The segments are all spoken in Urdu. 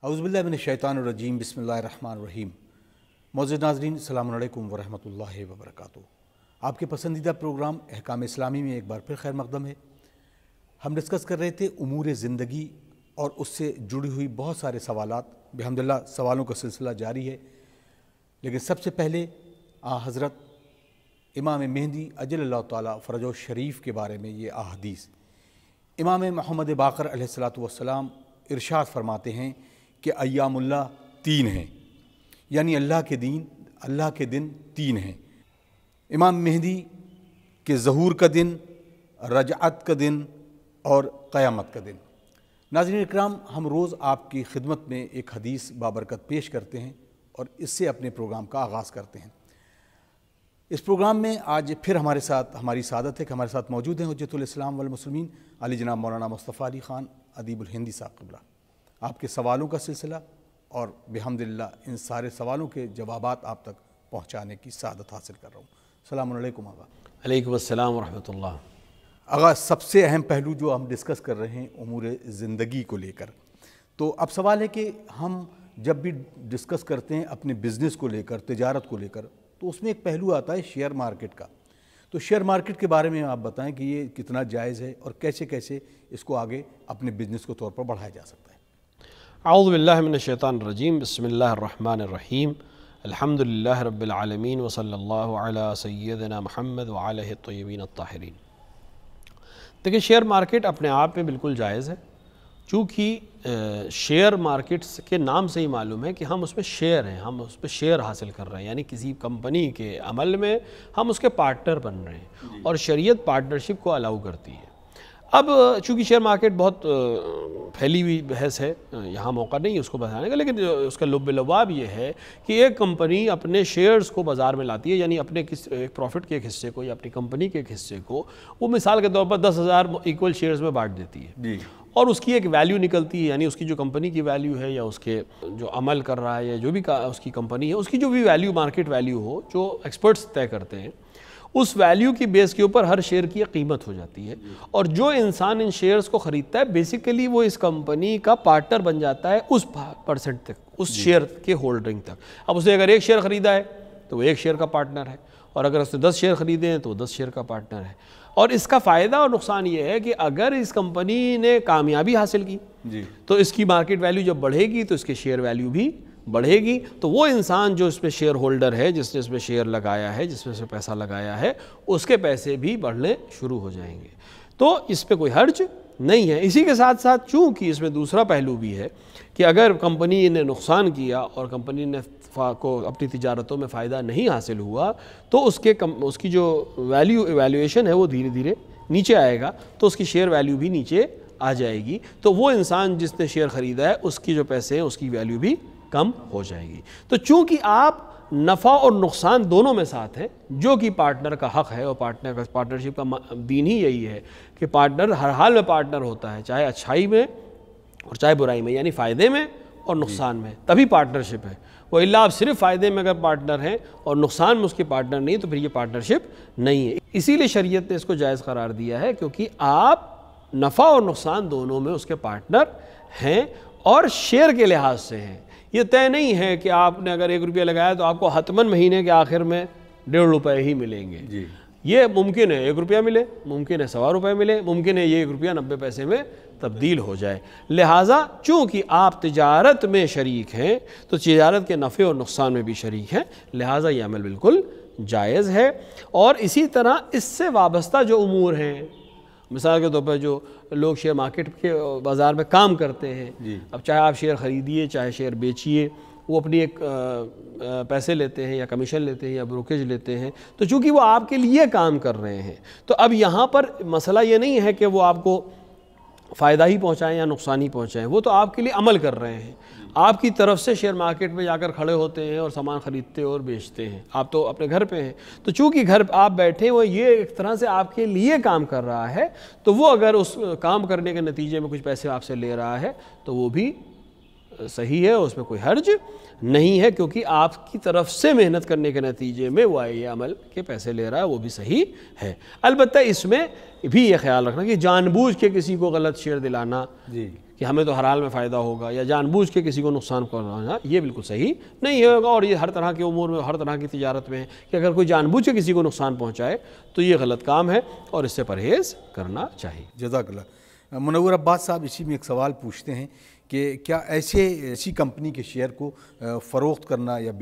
اعوذ باللہ من الشیطان الرجیم، بسم اللہ الرحمن الرحیم۔ معزز ناظرین، السلام علیکم ورحمۃ اللہ وبرکاتہ۔ آپ کے پسندیدہ پروگرام احکام اسلامی میں ایک بار پھر خیر مقدم ہے۔ ہم ڈسکس کر رہے تھے امور زندگی اور اس سے جڑی ہوئی بہت سارے سوالات۔ بحمداللہ سوالوں کا سلسلہ جاری ہے، لیکن سب سے پہلے حضرت امام مہدی اجل اللہ تعالیٰ فرجہ شریف کے بارے میں یہ احادیث۔ امام محمد باقر علیہ السلام ارشاد فرماتے ہیں کہ ایام اللہ 3 ہیں، یعنی اللہ کے دن 3 ہیں۔ امام مہدی کے ظہور کا دن، رجعت کا دن اور قیامت کا دن۔ ناظرین اکرام، ہم روز آپ کی خدمت میں ایک حدیث بابرکت پیش کرتے ہیں اور اس سے اپنے پروگرام کا آغاز کرتے ہیں۔ اس پروگرام میں آج پھر ہماری سعادت ہے کہ ہمارے ساتھ موجود ہیں حجت الاسلام والمسلمین علی جناب مولانا مصطفى علی خان ادیب الہندى صاحب قبلہ۔ آپ کے سوالوں کا سلسلہ اور بحمداللہ ان سارے سوالوں کے جوابات آپ تک پہنچانے کی سعادت حاصل کر رہا ہوں۔ السلام علیکم آغا۔ علیکم السلام ورحمۃ اللہ۔ آغا، سب سے اہم پہلو جو ہم ڈسکس کر رہے ہیں امور زندگی کو لے کر، تو اب سوال ہے کہ ہم جب بھی ڈسکس کرتے ہیں اپنے بزنس کو لے کر، تجارت کو لے کر، تو اس میں ایک پہلو آتا ہے شیئر مارکیٹ کا۔ تو شیئر مارکیٹ کے بارے میں آپ بتائیں کہ یہ کتنا جائز ہے اور کیسے اس کو آگے اپنے بزنس کو طور پر بڑھایا جا سکتا ہے۔ اعوذ باللہ من الشیطان الرجیم، بسم اللہ الرحمن الرحیم، الحمدللہ رب العالمین وصلی اللہ علی سیدنا محمد وعلیہ الطیبین الطاہرین۔ دیکھیں، شیئر مارکیٹ اپنے آپ میں بالکل جائز ہے، چونکہ شیئر مارکیٹس کے نام سے ہی معلوم ہے کہ ہم اس میں شیئر ہیں، ہم اس پہ شیئر حاصل کر رہے ہیں، یعنی کسی کمپنی کے عمل میں ہم اس کے پارٹنر بن رہے ہیں، اور شریعت پارٹنرشپ کو الاؤ کرتی ہے۔ اب چونکہ شیئر مارکیٹ بہت پھیلی ہوئی بحث ہے، یہاں موقع نہیں اس کو بتانے کا، لیکن اس کا لب لباب یہ ہے کہ ایک کمپنی اپنے شیئرز کو بازار میں لاتی ہے، یعنی اپنے پروفٹ کے ایک حصے کو یا اپنی کمپنی کے ایک حصے کو وہ مثال کے طور پر 10,000 ایکول شیئرز میں بانٹ دیتی ہے، اور اس کی ایک ویلیو نکلتی ہے، یعنی اس کی جو کمپنی کی ویلیو ہے یا اس کے جو عمل کر رہا ہے یا جو بھی اس کی کمپنی ہے، اس کی جو بھی ویلیو، مارکیٹ ویلیو ہو جو ایکسپرٹس طے کرتے ہیں، اس ویلیو کی بیس کے اوپر ہر شیئر کی قیمت ہو جاتی ہے، اور جو انسان ان شیئرز کو خریدتا ہے بیسیکلی وہ اس کمپنی کا پارٹنر بن جاتا ہے اس پرسنٹ تک، اس شیئر کے ہولڈنگ تک۔ اب اسے اگر 1 شیئر خریدا ہے تو وہ 1 شیئر کا پارٹنر ہے، اور اگر اس نے 10 شیئر خریدے ہیں تو وہ 10 شیئر کا پارٹنر ہے۔ اور اس کا فائدہ اور نقصان یہ ہے کہ اگر اس کمپنی نے کامیابی حاصل کی تو اس کی مارکیٹ ویلیو جب بڑھے گی تو اس کے شیئر ویلیو بھی بڑھے گی، تو وہ انسان جو اس میں شیئر ہولڈر ہے، جس نے اس میں شیئر لگایا ہے، جس میں سے پیسہ لگایا ہے، اس کے پیسے بھی بڑھنے شروع ہو جائیں گے، تو اس پہ کوئی حرج نہیں ہے۔ اسی کے ساتھ ساتھ چونکہ اس میں دوسرا پہلو بھی ہے کہ اگر کمپنی نے نقصان کیا اور کمپنی نے کو اپنی تجارتوں میں فائدہ نہیں حاصل ہوا تو اس کی جو ایویلیویشن ہے وہ دھیرے دھیرے نیچے آئے گا، تو اس کی شیئر ویلیو بھی نیچے آ جائے گی، تو وہ انسان جس نے شیئر خریدا ہے اس کی جو پیسے ہیں اس کی ویلیو بھی کم ہو جائے گی۔ تو چونکہ آپ نفع اور نقصان دونوں میں ساتھ ہیں، جو کہ پارٹنر کا حق ہے، اور پارٹنرشپ کا دین ہی یہی ہے کہ پارٹنر ہر حال میں پارٹنر ہوتا ہے، چاہے اچھائی میں اور چاہے برائی میں، یعنی فائدے میں اور نقصان میں، تبھی پارٹنرشپ ہے۔ وہ الا آپ صرف فائدے میں اگر پارٹنر ہیں اور نقصان میں اس کے پارٹنر نہیں تو پھر یہ پارٹنرشپ نہیں ہے۔ اسی لیے شریعت نے اس کو جائز قرار دیا ہے، کیونکہ آپ نفع اور نقصان دونوں میں اس کے پارٹنر ہیں اور شیئر کے لحاظ سے ہیں۔ یہ طے نہیں ہے کہ آپ نے اگر 1 روپیہ لگایا تو آپ کو حتماً مہینے کے آخر میں 1.5 روپے ہی ملیں گے۔ یہ ممکن ہے 1 روپیہ ملے، ممکن ہے 1.25 روپے ملے، ممکن ہے یہ 1 روپیہ 90 پیسے میں تبدیل ہو جائے۔ لہٰذا چونکہ آپ تجارت میں شریک ہیں تو تجارت کے نفع اور نقصان میں بھی شریک ہیں، لہٰذا یہ عمل بالکل جائز ہے۔ اور اسی طرح اس سے وابستہ جو امور ہیں، مثال کے طور پر جو لوگ شیئر مارکیٹ کے بازار میں کام کرتے ہیں، اب چاہے آپ شیئر خریدیے چاہے شیئر بیچیے، وہ اپنی ایک پیسے لیتے ہیں یا کمیشن لیتے ہیں یا بروکریج لیتے ہیں، تو چونکہ وہ آپ کے لیے کام کر رہے ہیں، تو اب یہاں پر مسئلہ یہ نہیں ہے کہ وہ آپ کو فائدہ ہی پہنچائیں یا نقصان ہی پہنچائیں، وہ تو آپ کے لیے عمل کر رہے ہیں، آپ کی طرف سے شیئر مارکیٹ میں جا کر کھڑے ہوتے ہیں اور سامان خریدتے اور بیچتے ہیں، آپ تو اپنے گھر پہ ہیں، تو چونکہ گھر آپ بیٹھے وہ یہ ایک طرح سے آپ کے لیے کام کر رہا ہے، تو وہ اگر اس کام کرنے کے نتیجے میں کچھ پیسے آپ سے لے رہا ہے تو وہ بھی صحیح ہے، اس میں کوئی حرج نہیں ہے، کیونکہ آپ کی طرف سے محنت کرنے کے نتیجے میں وہ یہ عمل کے پیسے لے رہا ہے، وہ بھی صحیح ہے۔ البتہ اس میں بھی یہ خیال رکھنا کہ جان بوجھ کے کسی کو غلط شیئر دلانا کہ ہمیں تو حلال میں فائدہ ہوگا، یا جان بوجھ کے کسی کو نقصان پہنچانا، یہ بالکل صحیح نہیں ہوگا. اور یہ ہر طرح کے امور میں، ہر طرح کی تجارت میں ہے کہ اگر کوئی جان بوجھ کے کسی کو نقصان پہنچائے تو یہ غلط کام ہے اور اس سے پرہیز کرنا چاہیے. جزاک اللہ. منور عباس صاحب اسی میں ایک سوال پوچھتے ہیں کہ کیا ایسی کمپنی کے شیئر کو فروخت کرنا یا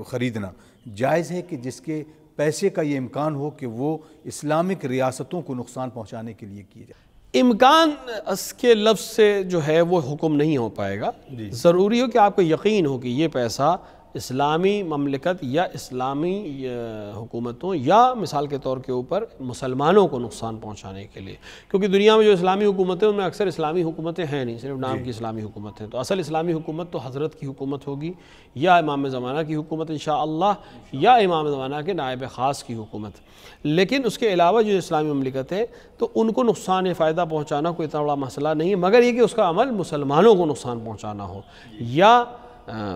خریدنا جائز ہے کہ جس کے پیسے کا یہ امکان ہو کہ وہ اسلامک ریاستوں کو نقصان پہنچانے کے لیے کیے جائے؟ امکان اس کے لفظ سے جو ہے وہ حکم نہیں ہو پائے گا. ضروری ہو کہ آپ کو یقین ہو کہ یہ پیسہ اسلامی مملکت یا اسلامی حکومتوں یا مثال کے طور کے اوپر مسلمانوں کو نقصان پہنچانے کے لیے، کیونکہ دنیا میں جو اسلامی حکومتیں ان میں اکثر اسلامی حکومتیں ہیں نہیں، صرف نام کی اسلامی حکومت ہیں. تو اصل اسلامی حکومت تو حضرت کی حکومت ہوگی یا امام زمانہ کی حکومت انشاءاللہ یا امام زمانہ کے نائب خاص کی حکومت. لیکن اس کے علاوہ جو اسلامی مملکت ہے تو ان کو نقصان یا فائدہ پہنچانا کوئی اتنا بڑا مسئلہ نہیں ہے، مگر یہ کہ اس کا عمل مسلمانوں کو نقصان پہنچانا ہو یا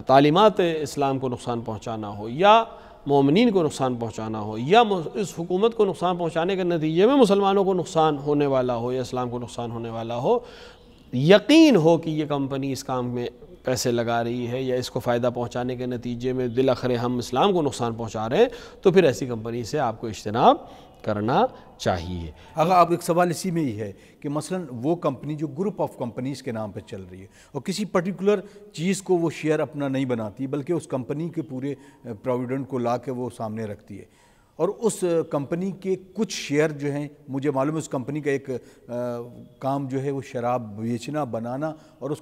تعلیمات اسلام کو نقصان پہنچانا ہو یا مومنین کو نقصان پہنچانا ہو یا اس حکومت کو نقصان پہنچانے کے نتیجے میں مسلمانوں کو نقصان ہونے والا ہو یا اسلام کو نقصان ہونے والا ہو. یقین ہو کہ یہ کمپنی اس کام میں پیسے لگا رہی ہے یا اس کو فائدہ پہنچانے کے نتیجے میں بالآخر ہم اسلام کو نقصان پہنچا رہے ہیں، تو پھر ایسی کمپنی سے آپ کو اجتناب کرنا چاہیے. اگر آپ ایک سوال اسی میں ہی ہے کہ مثلا وہ کمپنی جو گروپ آف کمپنیز کے نام پہ چل رہی ہے اور کسی پرٹیکولر چیز کو وہ شیئر اپنا نہیں بناتی بلکہ اس کمپنی کے پورے پروویڈنٹ کو لا کے وہ سامنے رکھتی ہے، اور اس کمپنی کے کچھ شیئر جو ہیں، مجھے معلوم ہے اس کمپنی کا ایک کام جو ہے وہ شراب بیچنا، بنانا اور اس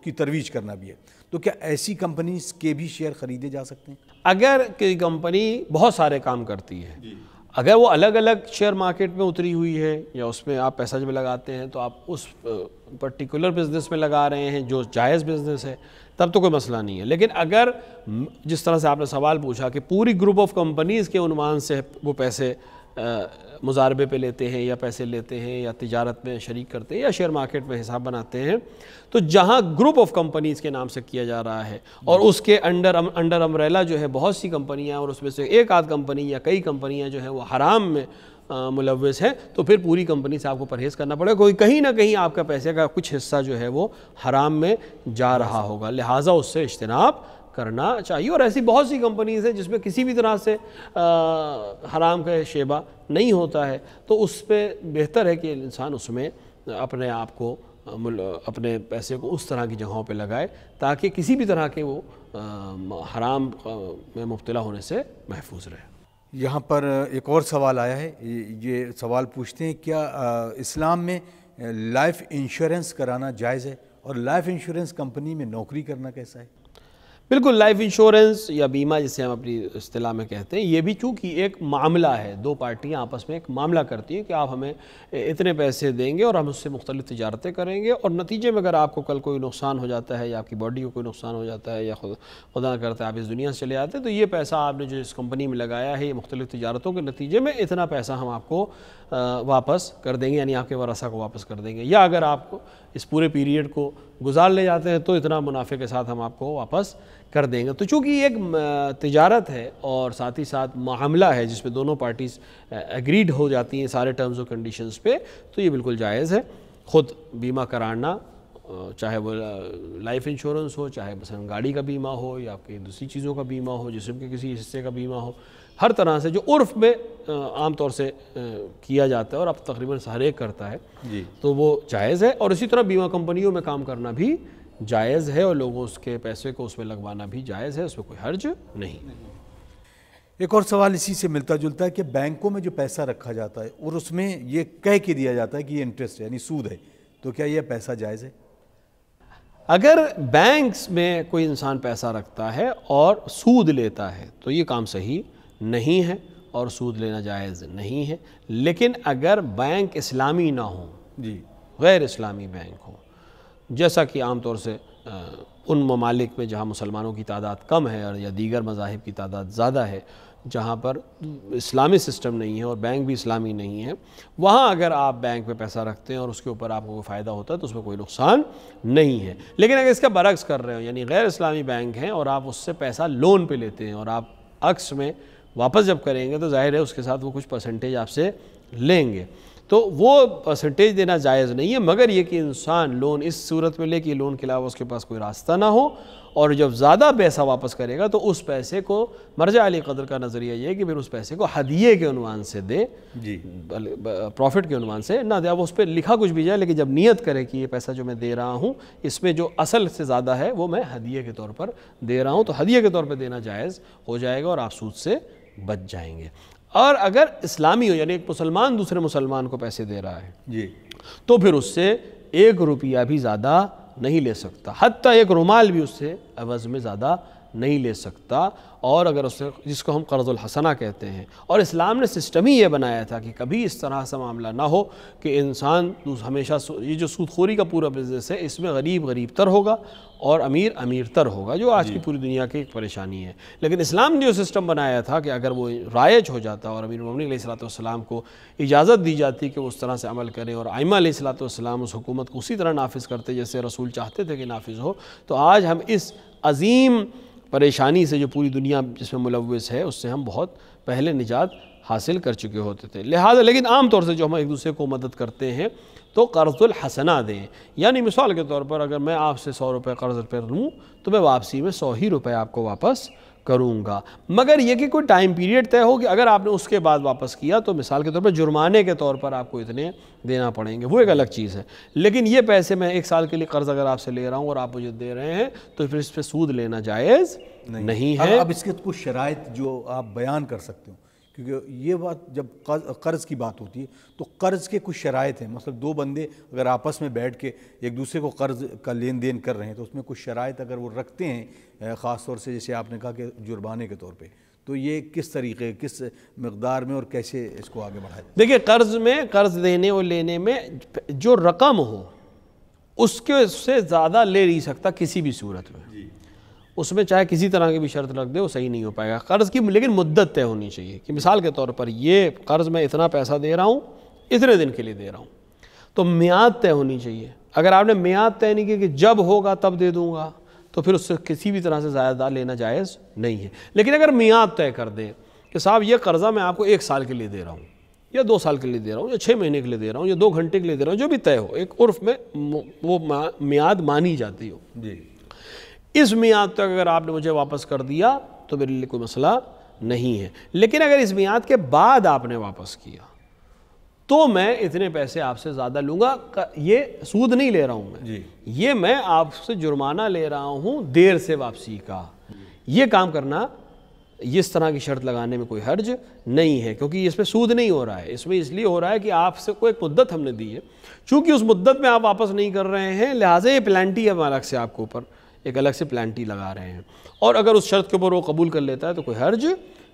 کی ترویج کرنا بھی ہے، تو کیا ایسی کمپنیز کے بھی شیئر خریدے جا سکتے ہیں؟ اگر کوئی کمپنی بہت سارے کام کرتی ہے، اگر وہ الگ الگ شیئر مارکیٹ میں اتری ہوئی ہے یا اس میں آپ پیسہ جب لگاتے ہیں تو آپ اس پرٹیکولر بزنس میں لگا رہے ہیں جو جائز بزنس ہے، تب تو کوئی مسئلہ نہیں ہے. لیکن اگر جس طرح سے آپ نے سوال پوچھا کہ پوری گروپ آف کمپنیز کے عنوان سے وہ پیسے مضاربے پہ لیتے ہیں یا پیسے لیتے ہیں یا تجارت میں شریک کرتے ہیں یا شیئر مارکیٹ میں حساب بناتے ہیں، تو جہاں گروپ آف کمپنیز کے نام سے کیا جا رہا ہے اور اس کے انڈر امبریلا جو ہے بہت سی کمپنیاں اور اس میں سے ایک آدھ کمپنی یا کئی کمپنیاں جو ہیں وہ حرام میں ملوث ہیں، تو پھر پوری کمپنی سے آپ کو پرہیز کرنا پڑے گا. کوئی کہیں نہ کہیں آپ کا پیسے کا کچھ حصہ جو ہے وہ حرام میں جا رہا ہوگا، لہٰذا اس سے اجتناب کرنا چاہیے. اور ایسی بہت سی کمپنیز ہیں جس میں کسی بھی طرح سے حرام کا شیبہ نہیں ہوتا ہے، تو اس پہ بہتر ہے کہ انسان اس میں اپنے آپ کو اپنے پیسے کو اس طرح کی جگہوں پہ لگائے تاکہ کسی بھی طرح کے وہ حرام میں مبتلا ہونے سے محفوظ رہے. یہاں پر ایک اور سوال آیا ہے، یہ سوال پوچھتے ہیں کیا اسلام میں لائف انشورنس کرانا جائز ہے اور لائف انشورنس کمپنی میں نوکری کرنا کیسا ہے؟ بالکل، لائف انشورنس یا بیمہ جسے ہم اپنی اصطلاح میں کہتے ہیں، یہ بھی چونکہ ایک معاملہ ہے، دو پارٹیاں آپس میں ایک معاملہ کرتی ہیں کہ آپ ہمیں اتنے پیسے دیں گے اور ہم اس سے مختلف تجارتیں کریں گے، اور نتیجے میں اگر آپ کو کل کوئی نقصان ہو جاتا ہے یا آپ کی باڈی کو کوئی نقصان ہو جاتا ہے یا خدا نہ کرتا ہے آپ اس دنیا سے چلے جاتے ہیں، تو یہ پیسہ آپ نے جو اس کمپنی میں لگایا ہے یہ مختلف تجارتوں کے نتیجے میں اتنا پیسہ ہم آپ کو واپس کر دیں گے، یعنی آپ کے ورثہ کو واپس کر دیں گے، یا اگر آپ کو اس پورے پیریڈ کو گزار لے جاتے ہیں تو اتنا منافع کے ساتھ ہم آپ کو واپس کر دیں گے. تو چونکہ یہ ایک تجارت ہے اور ساتھ ہی ساتھ معاملہ ہے جس میں دونوں پارٹیز ایگریڈ ہو جاتی ہیں سارے ٹرمز و کنڈیشنز پہ، تو یہ بالکل جائز ہے. خود بیمہ کرانا، چاہے وہ لائف انشورنس ہو، چاہے مثلا گاڑی کا بیمہ ہو یا آپ کی دوسری چیزوں کا بیمہ ہو، جسم کے کسی حصے کا بیمہ ہو، ہر طرح سے جو عرف میں عام طور سے کیا جاتا ہے اور اب تقریباً ہر ایک کرتا ہے تو وہ جائز ہے. اور اسی طرح بیمہ کمپنیوں میں کام کرنا بھی جائز ہے اور لوگوں اس کے پیسے کو اس میں لگوانا بھی جائز ہے، اس میں کوئی حرج نہیں. ایک اور سوال اسی سے ملتا جلتا ہے کہ بینکوں میں جو پیسہ رکھا جاتا ہے اور اس میں یہ کہہ کے دیا جاتا ہے کہ یہ انٹرسٹ ہے یعنی سود ہے، تو کیا یہ پیسہ جائز ہے؟ اگر بینکس میں کوئی انسان پیسہ رکھتا ہے اور سود لیتا ہے تو یہ کام صحیح نہیں ہے اور سود لینا جائز نہیں ہے. لیکن اگر بینک اسلامی نہ ہو، غیر اسلامی بینک ہو، جیسا کہ عام طور سے ان ممالک میں جہاں مسلمانوں کی تعداد کم ہے اور یا دیگر مذاہب کی تعداد زیادہ ہے، جہاں پر اسلامی سسٹم نہیں ہے اور بینک بھی اسلامی نہیں ہے، وہاں اگر آپ بینک میں پیسہ رکھتے ہیں اور اس کے اوپر آپ کو کوئی فائدہ ہوتا ہے تو اس میں کوئی نقصان نہیں ہے. لیکن اگر اس کا برعکس کر رہے ہو، یعنی غیر اسلامی بینک ہیں اور آپ اس سے پیسہ لون پہ لیتے ہیں اور آپ عکس میں واپس جب کریں گے تو ظاہر ہے اس کے ساتھ وہ کچھ پرسنٹیج آپ سے لیں گے، تو وہ پرسنٹیج دینا جائز نہیں ہے، مگر یہ کہ انسان لون اس صورت میں لے کہ لون کے علاوہ اس کے پاس کوئی راستہ نہ ہو، اور جب زیادہ پیسہ واپس کرے گا تو اس پیسے کو مرجع علی قدر کا نظریہ یہ ہے کہ پھر اس پیسے کو ہدیے کے عنوان سے دے، جی پروفٹ کے عنوان سے نہ دے۔ وہ اس پہ لکھا کچھ بھی جائے، لیکن جب نیت کرے کہ یہ پیسہ جو میں دے رہا ہوں اس میں جو اصل سے زیادہ ہے وہ میں ہدیے کے طور پر دے رہا ہوں، تو ہدیے کے طور پہ دینا جائز ہو جائے گا اور آپ سود سے بچ جائیں گے۔ اور اگر اسلامی ہو، یعنی ایک مسلمان دوسرے مسلمان کو پیسے دے رہا ہے جی تو پھر اس سے 1 روپیہ بھی زیادہ نہیں لے سکتا، حتیٰ 1 رومال بھی اس سے عوض میں زیادہ نہیں لے سکتا۔ اور اگر اس سے، جس کو ہم قرض الحسنہ کہتے ہیں، اور اسلام نے سسٹم ہی یہ بنایا تھا کہ کبھی اس طرح سے معاملہ نہ ہو کہ انسان ہمیشہ، یہ جو سود خوری کا پورا بزنس ہے اس میں غریب غریب تر ہوگا اور امیر امیر تر ہوگا، جو آج کی پوری دنیا کی ایک پریشانی ہے۔ لیکن اسلام نے جو سسٹم بنایا تھا کہ اگر وہ رائج ہو جاتا اور امیر المومنین علیہ السلام کو اجازت دی جاتی کہ وہ اس طرح سے عمل کریں اور ائمہ علیہ السلام اس حکومت کو اسی طرح نافذ کرتے جیسے رسول چاہتے تھے کہ نافذ ہو، تو آج ہم اس عظیم پریشانی سے جو پوری دنیا جس میں ملوث ہے اس سے ہم بہت پہلے نجات حاصل کر چکے ہوتے تھے۔ لہٰذا لیکن عام طور سے جو ہم ایک دوسرے کو مدد کرتے ہیں تو قرض الحسنہ دیں، یعنی مثال کے طور پر اگر میں آپ سے 100 روپے قرض پر لوں تو میں واپسی میں 100 ہی روپے آپ کو واپس کروں گا، مگر یہ کہ کوئی ٹائم پیریڈ طے ہو کہ اگر آپ نے اس کے بعد واپس کیا تو مثال کے طور پر جرمانے کے طور پر آپ کو اتنے دینا پڑیں گے، وہ ایک الگ چیز ہے۔ لیکن یہ پیسے میں 1 سال کے لیے قرض اگر آپ سے لے رہا ہوں اور آپ مجھے دے رہے ہیں تو پھر اس پہ سود لینا جائز نہیں ہے۔ اب اس کے کچھ شرائط جو آپ بیان کر سکتے ہو، کیونکہ یہ بات جب قرض کی بات ہوتی ہے تو قرض کے کچھ شرائط ہیں، مثلا 2 بندے اگر آپس میں بیٹھ کے ایک دوسرے کو قرض کا لین دین کر رہے ہیں تو اس میں کچھ شرائط اگر وہ رکھتے ہیں، خاص طور سے جیسے آپ نے کہا کہ جرمانے کے طور پہ، تو یہ کس طریقے، کس مقدار میں اور کیسے اس کو آگے بڑھایا جائے؟ دیکھیں، قرض میں، قرض دینے اور لینے میں جو رقم ہو اس کے سے زیادہ لے نہیں سکتا کسی بھی صورت میں، اس میں چاہے کسی طرح کی بھی شرط رکھ دے وہ صحیح نہیں ہو پائے گا قرض کی، لیکن مدت طے ہونی چاہیے کہ مثال کے طور پر یہ قرض میں اتنا پیسہ دے رہا ہوں، اتنے دن کے لیے دے رہا ہوں، تو میعاد طے ہونی چاہیے۔ اگر آپ نے میعاد طے نہیں کی کہ جب ہوگا تب دے دوں گا تو پھر اس سے کسی بھی طرح سے زیادہ لینا جائز نہیں ہے۔ لیکن اگر میعاد طے کر دیں کہ صاحب یہ قرضہ میں آپ کو 1 سال کے لیے دے رہا ہوں یا 2 سال کے لیے دے رہا ہوں یا 6 مہینے کے لیے دے رہا ہوں یا 2 گھنٹے کے لیے دے رہا ہوں، جو بھی طے ہو، ایک عرف میں وہ میعاد مانی جاتی ہو، اس میعاد تک اگر آپ نے مجھے واپس کر دیا تو میرے لیے کوئی مسئلہ نہیں ہے۔ لیکن اگر اس میعاد کے بعد آپ نے واپس کیا تو میں اتنے پیسے آپ سے زیادہ لوں گا، یہ سود نہیں لے رہا ہوں میں، یہ میں آپ سے جرمانہ لے رہا ہوں دیر سے واپسی کا۔ یہ کام کرنا، اس طرح کی شرط لگانے میں کوئی حرج نہیں ہے، کیونکہ اس میں سود نہیں ہو رہا ہے، اس میں اس لیے ہو رہا ہے کہ آپ سے کوئی ایک مدت ہم نے دی ہے، چونکہ اس مدت میں آپ واپس نہیں کر رہے ہیں لہٰذا یہ پلانٹی ہے الگ سے آپ کے اوپر، ایک الگ سے پلانٹی لگا رہے ہیں، اور اگر اس شرط کے اوپر وہ قبول کر لیتا ہے تو کوئی حرج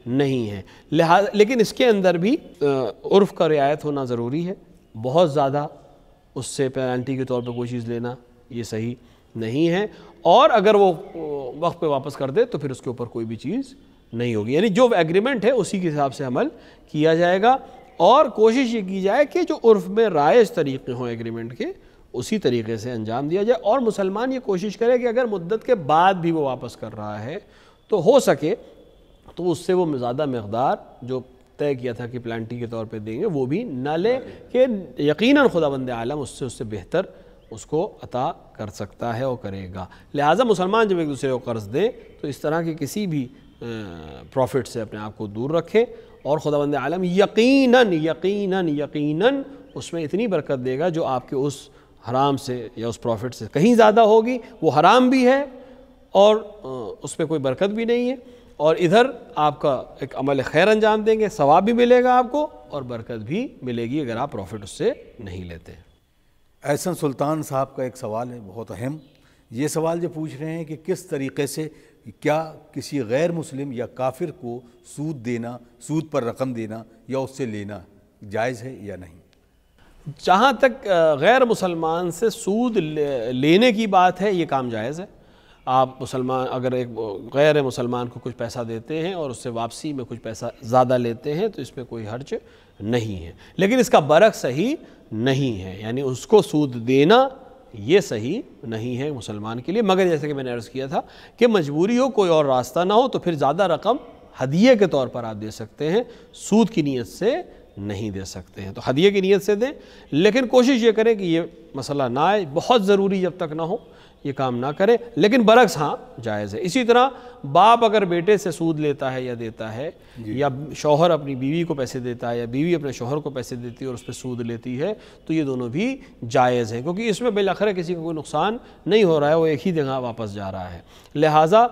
نہیں ہے۔ لہٰذا لیکن اس کے اندر بھی عرف کا رعایت ہونا ضروری ہے، بہت زیادہ اس سے پلانٹی کے طور پہ کوئی چیز لینا یہ صحیح نہیں ہے، اور اگر وہ وقت پہ واپس کر دے تو پھر اس کے اوپر کوئی بھی چیز نہیں ہوگی، یعنی جو ایگریمنٹ ہے اسی کے حساب سے عمل کیا جائے گا، اور کوشش یہ کی جائے کہ جو عرف میں رائج طریقے ہوں ایگریمنٹ کے اسی طریقے سے انجام دیا جائے، اور مسلمان یہ کوشش کرے کہ اگر مدت کے بعد بھی وہ واپس کر رہا ہے تو ہو سکے تو اس سے وہ زیادہ مقدار جو طے کیا تھا کہ پلانٹی کے طور پہ دیں گے وہ بھی نہ لے، کہ یقیناً خداوند عالم اس سے بہتر اس کو عطا کر سکتا ہے اور کرے گا۔ لہٰذا مسلمان جب ایک دوسرے کو قرض دیں تو اس طرح کی کسی بھی پروفٹ سے اپنے آپ کو دور رکھے، اور خداوند عالم یقیناً یقیناً یقیناً اس میں اتنی برکت دے گا جو آپ کے اس حرام سے یا اس پروفٹ سے کہیں زیادہ ہوگی، وہ حرام بھی ہے اور اس میں کوئی برکت بھی نہیں ہے، اور ادھر آپ کا ایک عمل خیر انجام دیں گے، ثواب بھی ملے گا آپ کو اور برکت بھی ملے گی اگر آپ پروفٹ اس سے نہیں لیتے۔ احسن سلطان صاحب کا ایک سوال ہے بہت اہم، یہ سوال جو پوچھ رہے ہیں کہ کس طریقے سے کیا کسی غیر مسلم یا کافر کو سود دینا، سود پر رقم دینا یا اس سے لینا جائز ہے یا نہیں؟ جہاں تک غیر مسلمان سے سود لینے کی بات ہے یہ کام جائز ہے۔ آپ مسلمان اگر ایک غیر مسلمان کو کچھ پیسہ دیتے ہیں اور اس سے واپسی میں کچھ پیسہ زیادہ لیتے ہیں تو اس میں کوئی حرج نہیں ہے، لیکن اس کا برعکس صحیح نہیں ہے، یعنی اس کو سود دینا یہ صحیح نہیں ہے مسلمان کے لیے، مگر جیسے کہ میں نے عرض کیا تھا کہ مجبوری ہو، کوئی اور راستہ نہ ہو تو پھر زیادہ رقم ہدیے کے طور پر آپ دے سکتے ہیں، سود کی نیت سے نہیں دے سکتے ہیں. تو ہدیے کی نیت سے دیں، لیکن کوشش یہ کریں کہ یہ مسئلہ نہ آئے، بہت ضروری جب تک نہ ہو یہ کام نہ کرے، لیکن برعکس ہاں جائز ہے. اسی طرح باپ اگر بیٹے سے سود لیتا ہے یا دیتا ہے، یا شوہر اپنی بیوی کو پیسے دیتا ہے یا بیوی اپنے شوہر کو پیسے دیتی ہے اور اس پہ سود لیتی ہے، تو یہ دونوں بھی جائز ہیں، کیونکہ اس میں بالآخر کسی کو کوئی نقصان نہیں ہو رہا ہے، وہ ایک ہی جگہ واپس جا رہا ہے. لہٰذا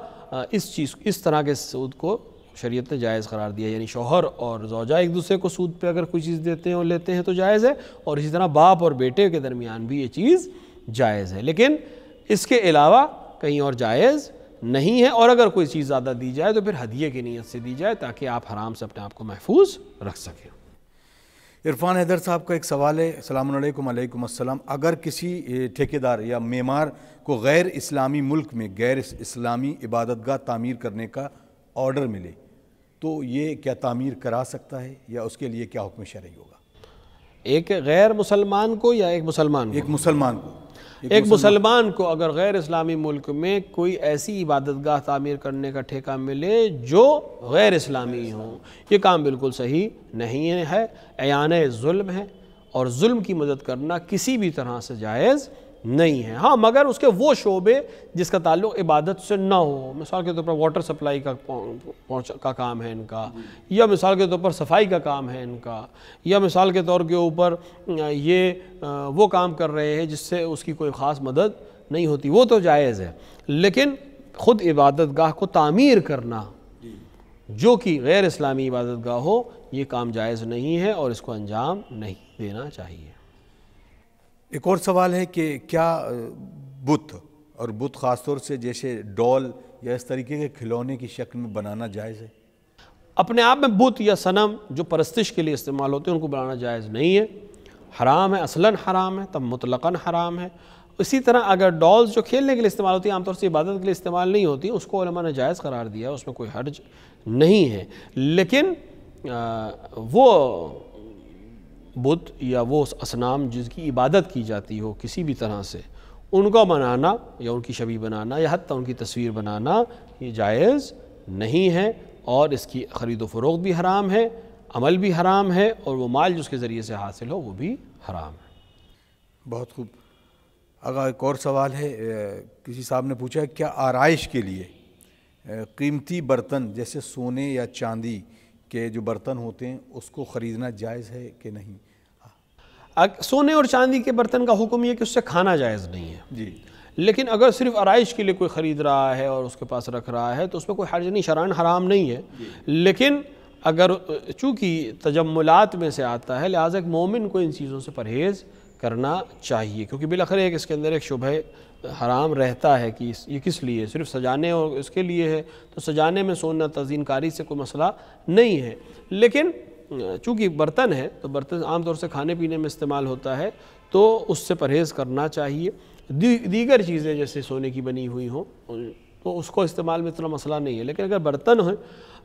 اس طرح کے سود کو شریعت نے جائز قرار دیا، یعنی شوہر اور زوجہ ایک دوسرے کو سود پہ اگر کوئی چیز دیتے ہیں اور لیتے ہیں تو جائز ہے، اور اسی طرح باپ اور بیٹے کے درمیان بھی یہ چیز جائز ہے، لیکن اس کے علاوہ کہیں اور جائز نہیں ہے. اور اگر کوئی چیز زیادہ دی جائے تو پھر ہدیے کی نیت سے دی جائے تاکہ آپ حرام سے اپنے آپ کو محفوظ رکھ سکیں. عرفان حیدر صاحب کا ایک سوال ہے. السلام علیکم. علیکم السلام. اگر کسی ٹھیکیدار یا معمار کو غیر اسلامی ملک میں غیر اسلامی عبادت گاہ تعمیر کرنے کا آرڈر ملے تو یہ کیا تعمیر کرا سکتا ہے یا اس کے لیے کیا حکم شرعی ہوگا؟ ایک غیر مسلمان کو یا ایک مسلمان کو؟ ایک مسلمان کو. ایک مسلمان کو اگر غیر اسلامی ملک میں کوئی ایسی عبادت گاہ تعمیر کرنے کا ٹھیکہ ملے جو غیر اسلامی ہوں، یہ کام بالکل صحیح نہیں ہے، اعانۂ ظلم ہے، اور ظلم کی مدد کرنا کسی بھی طرح سے جائز نہیں ہے. ہاں مگر اس کے وہ شعبے جس کا تعلق عبادت سے نہ ہو، مثال کے طور پر واٹر سپلائی کا کام ہے ان کا، یا مثال کے طور پر صفائی کا کام ہے ان کا، یا مثال کے طور کے اوپر یہ وہ کام کر رہے ہیں جس سے اس کی کوئی خاص مدد نہیں ہوتی، وہ تو جائز ہے. لیکن خود عبادت گاہ کو تعمیر کرنا جو کہ غیر اسلامی عبادت گاہ ہو، یہ کام جائز نہیں ہے اور اس کو انجام نہیں دینا چاہیے. ایک اور سوال ہے کہ کیا بت اور بت خاص طور سے جیسے ڈول یا اس طریقے کے کھلونے کی شکل میں بنانا جائز ہے؟ اپنے آپ میں بت یا صنم جو پرستش کے لیے استعمال ہوتے ہیں ان کو بنانا جائز نہیں ہے، حرام ہے، اصلاً حرام ہے، تب مطلقاً حرام ہے. اسی طرح اگر ڈالز جو کھیلنے کے لیے استعمال ہوتی ہیں عام طور سے عبادت کے لیے استعمال نہیں ہوتی، اس کو علماء نے جائز قرار دیا، اس میں کوئی حرج نہیں ہے. لیکن وہ بت یا وہ اصنام جس کی عبادت کی جاتی ہو کسی بھی طرح سے، ان کو بنانا یا ان کی شبیہ بنانا یا حتیٰ ان کی تصویر بنانا یہ جائز نہیں ہے، اور اس کی خرید و فروخت بھی حرام ہے، عمل بھی حرام ہے، اور وہ مال جس کے ذریعے سے حاصل ہو وہ بھی حرام ہے. بہت خوب. اگر ایک اور سوال ہے، کسی صاحب نے پوچھا ہے کیا آرائش کے لیے قیمتی برتن جیسے سونے یا چاندی کے جو برتن ہوتے ہیں اس کو خریدنا جائز ہے کہ نہیں؟ سونے اور چاندی کے برتن کا حکم یہ کہ اس سے کھانا جائز نہیں ہے جی، لیکن اگر صرف آرائش کے لیے کوئی خرید رہا ہے اور اس کے پاس رکھ رہا ہے تو اس میں کوئی حرج نہیں، شرعاً حرام نہیں ہے. لیکن اگر چونکہ تجملات میں سے آتا ہے لہٰذا ایک مومن کو ان چیزوں سے پرہیز کرنا چاہیے، کیونکہ بالآخر ایک اس کے اندر ایک شبہ حرام رہتا ہے کہ یہ کس لیے، صرف سجانے اور اس کے لیے ہے، تو سجانے میں سونا تزئین کاری سے کوئی مسئلہ نہیں ہے. لیکن چونکہ برتن ہے تو برتن عام طور سے کھانے پینے میں استعمال ہوتا ہے تو اس سے پرہیز کرنا چاہیے. دیگر چیزیں جیسے سونے کی بنی ہوئی ہوں تو اس کو استعمال میں اتنا مسئلہ نہیں ہے، لیکن اگر برتن ہیں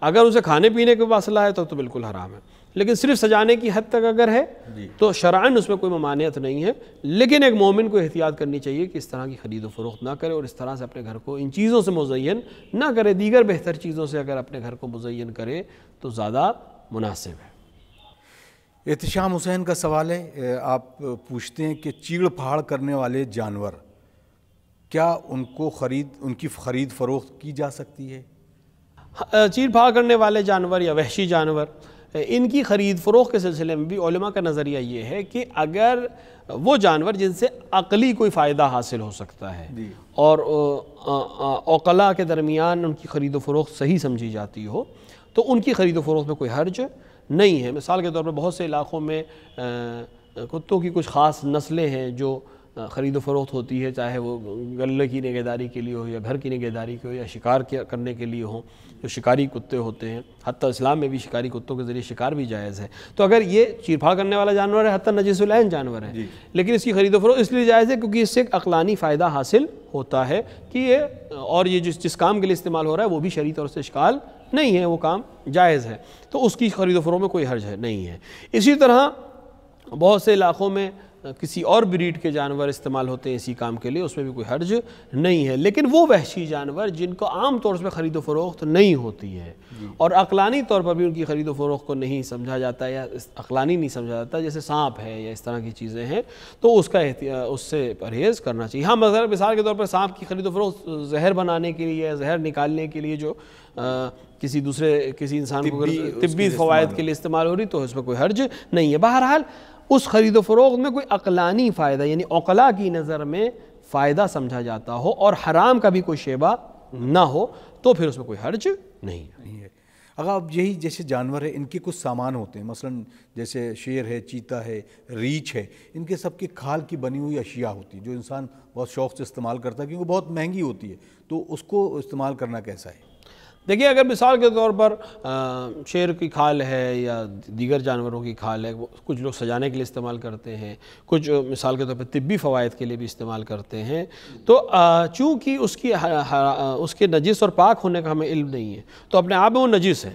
اگر اسے کھانے پینے کا مسئلہ ہے تو بالکل حرام ہے. لیکن صرف سجانے کی حد تک اگر ہے تو شرعاً اس میں کوئی ممانعت نہیں ہے. لیکن ایک مومن کو احتیاط کرنی چاہیے کہ اس طرح کی خرید و فروخت نہ کرے اور اس طرح سے اپنے گھر کو ان چیزوں سے مزین نہ کرے. دیگر بہتر چیزوں سے اگر اپنے گھر کو مزین کرے تو زیادہ مناسب ہے. احتشام حسین کا سوال ہے، آپ پوچھتے ہیں کہ چیڑ پھاڑ کرنے والے جانور کیا ان کی خرید فروخت کی جا سکتی ہے؟ چیڑ پھاڑ کرنے والے جانور یا وحشی جانور، ان کی خرید فروخت کے سلسلے میں بھی علماء کا نظریہ یہ ہے کہ اگر وہ جانور جن سے عقلی کوئی فائدہ حاصل ہو سکتا ہے اور عقلاء کے درمیان ان کی خرید و فروخت صحیح سمجھی جاتی ہو تو ان کی خرید و فروخت میں کوئی حرج نہیں ہے. مثال کے طور پر بہت سے علاقوں میں کتوں کی کچھ خاص نسلیں ہیں جو خرید و فروخت ہوتی ہے، چاہے وہ غلے کی نگہداری کے لیے ہو یا گھر کی نگہداری کے ہو یا شکار کرنے کے لیے ہوں، جو شکاری کتے ہوتے ہیں. حتیٰ اسلام میں بھی شکاری کتوں کے ذریعے شکار بھی جائز ہے. تو اگر یہ چیر پھاڑ کرنے والا جانور ہے، حتیٰ نجس العین جانور ہے، لیکن اس کی خرید و فروخت اس لیے جائز ہے کیونکہ اس سے ایک عقلانی فائدہ حاصل ہوتا ہے کہ یہ جس کام کے لیے استعمال ہو رہا ہے وہ بھی شرعی طور سے اشکال نہیں ہے، وہ کام جائز ہے، تو اس کی خرید و فروخت میں کوئی حرج نہیں ہے. اسی طرح بہت سے علاقوں میں کسی اور بریڈ کے جانور استعمال ہوتے ہیں اسی کام کے لیے، اس میں بھی کوئی حرج نہیں ہے. لیکن وہ وحشی جانور جن کو عام طور سے خرید و فروخت نہیں ہوتی ہے اور عقلانی طور پر بھی ان کی خرید و فروخت کو نہیں سمجھا جاتا یا عقلانی نہیں سمجھا جاتا، جیسے سانپ ہے یا اس طرح کی چیزیں ہیں، تو اس سے پرہیز کرنا چاہیے. ہاں مثال کے طور پر سانپ کی خرید و فروخت زہر بنانے کے لیے، زہر نکالنے کے لیے جو کسی انسان کو طبی فوائد کے لیے استعمال ہو رہی تو اس میں کوئی حرج نہیں ہے. بہرحال اس خرید و فروخت میں کوئی عقلانی فائدہ یعنی عقلاء کی نظر میں فائدہ سمجھا جاتا ہو اور حرام کا بھی کوئی شیبہ نہ ہو تو پھر اس میں کوئی حرج نہیں ہے. اگر اب یہی جیسے جانور ہے، ان کے کچھ سامان ہوتے ہیں، مثلا جیسے شیر ہے، چیتا ہے، ریچھ ہے، ان کے سب کی کھال کی بنی ہوئی اشیاء ہوتی ہے جو انسان بہت شوق سے استعمال کرتا ہے کیونکہ بہت مہنگی ہوتی ہے، تو اس کو استعمال کرنا کیسا ہے؟ دیکھیے اگر مثال کے طور پر شیر کی کھال ہے یا دیگر جانوروں کی کھال ہے، وہ کچھ لوگ سجانے کے لیے استعمال کرتے ہیں، کچھ مثال کے طور پر طبی فوائد کے لیے بھی استعمال کرتے ہیں، تو چونکہ اس کے نجس اور پاک ہونے کا ہمیں علم نہیں ہے تو اپنے آپ میں وہ نجس ہے.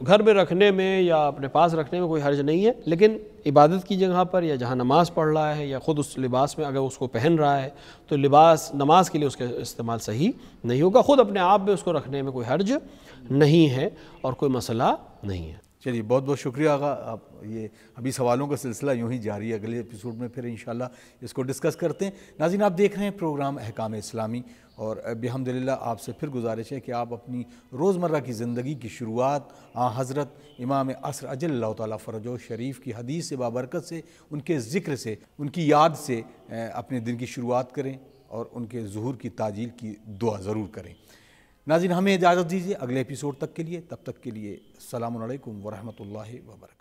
گھر میں رکھنے میں یا اپنے پاس رکھنے میں کوئی حرج نہیں ہے، لیکن عبادت کی جگہ پر یا جہاں نماز پڑھ رہا ہے یا خود اس لباس میں اگر اس کو پہن رہا ہے تو لباس نماز کے لیے اس کا استعمال صحیح نہیں ہوگا. خود اپنے آپ میں اس کو رکھنے میں کوئی حرج نہیں ہے اور کوئی مسئلہ نہیں ہے. چلیے بہت بہت شکریہ آقا. آپ یہ ابھی سوالوں کا سلسلہ یوں ہی جاری ہے، اگلے ایپیسوڈ میں پھر انشاءاللہ اس کو ڈسکس کرتے ہیں. ناظرین آپ دیکھ رہے ہیں پروگرام احکام اسلامی، اور بحمدللہ آپ سے پھر گزارش ہے کہ آپ اپنی روزمرہ کی زندگی کی شروعات حضرت امام عصر اجل اللہ تعالیٰ فرجہ شریف کی حدیث سے بابرکت سے، ان کے ذکر سے، ان کی یاد سے اپنے دن کی شروعات کریں اور ان کے ظہور کی تعجیل کی دعا ضرور کریں. ناظرین ہمیں اجازت دیجیے اگلے ایپیسوڈ تک کے لیے، تب تک کے لیے السلام علیکم ورحمۃ اللہ وبرکاتہ.